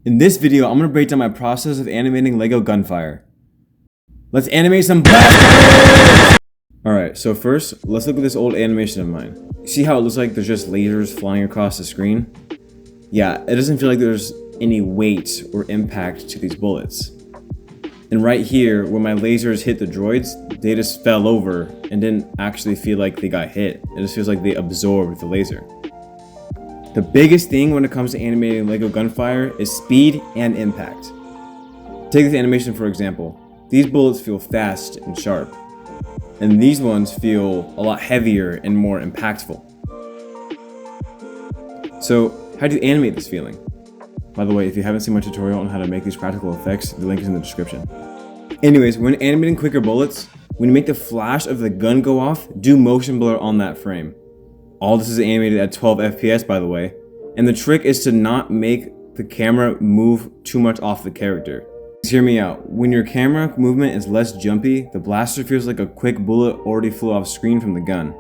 In this video, I'm going to break down my process of animating LEGO Gunfire. Let's animate some blasters! Alright, so first, let's look at this old animation of mine. See how it looks like there's just lasers flying across the screen? Yeah, it doesn't feel like there's any weight or impact to these bullets. And right here, where my lasers hit the droids, they just fell over and didn't actually feel like they got hit. It just feels like they absorbed the laser. The biggest thing when it comes to animating LEGO Gunfire is speed and impact. Take this animation for example. These bullets feel fast and sharp, and these ones feel a lot heavier and more impactful. So, how do you animate this feeling? By the way, if you haven't seen my tutorial on how to make these practical effects, the link is in the description. Anyways, when animating quicker bullets, when you make the flash of the gun go off, do motion blur on that frame. All this is animated at 12 FPS, by the way, and the trick is to not make the camera move too much off the character. Just hear me out. When your camera movement is less jumpy, the blaster feels like a quick bullet already flew off screen from the gun.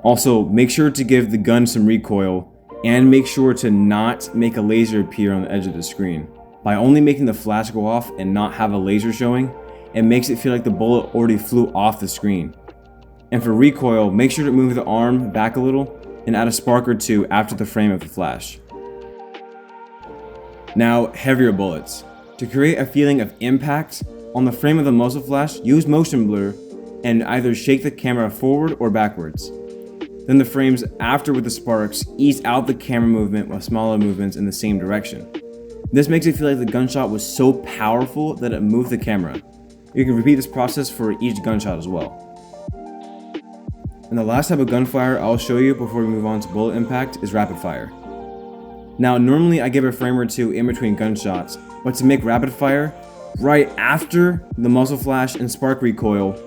Also, make sure to give the gun some recoil, and make sure to not make a laser appear on the edge of the screen. By only making the flash go off and not have a laser showing, it makes it feel like the bullet already flew off the screen. And for recoil, make sure to move the arm back a little and add a spark or two after the frame of the flash. Now, heavier bullets. To create a feeling of impact, on the frame of the muzzle flash, use motion blur and either shake the camera forward or backwards. Then the frames after with the sparks, ease out the camera movement with smaller movements in the same direction. This makes it feel like the gunshot was so powerful that it moved the camera. You can repeat this process for each gunshot as well. And the last type of gunfire I'll show you before we move on to bullet impact is rapid fire. Now normally I give a frame or two in between gunshots, but to make rapid fire, right after the muzzle flash and spark recoil,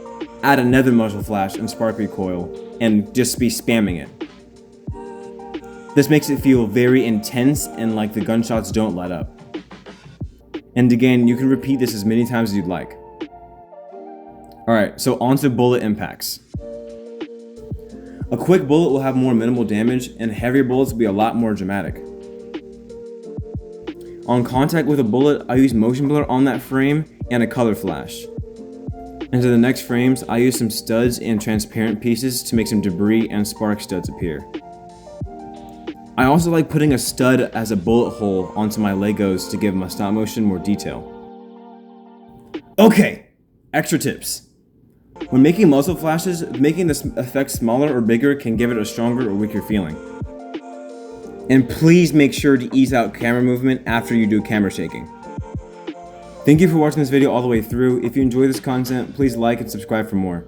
add another muzzle flash and spark recoil, and just be spamming it. This makes it feel very intense and like the gunshots don't let up. And again, you can repeat this as many times as you'd like. Alright, so on to bullet impacts. A quick bullet will have more minimal damage, and heavier bullets will be a lot more dramatic. On contact with a bullet, I use motion blur on that frame and a color flash. And to the next frames, I use some studs and transparent pieces to make some debris and spark studs appear. I also like putting a stud as a bullet hole onto my Legos to give my stop motion more detail. Okay, extra tips. When making muzzle flashes, making this effect smaller or bigger can give it a stronger or weaker feeling. And please make sure to ease out camera movement after you do camera shaking. Thank you for watching this video all the way through. If you enjoy this content, please like and subscribe for more.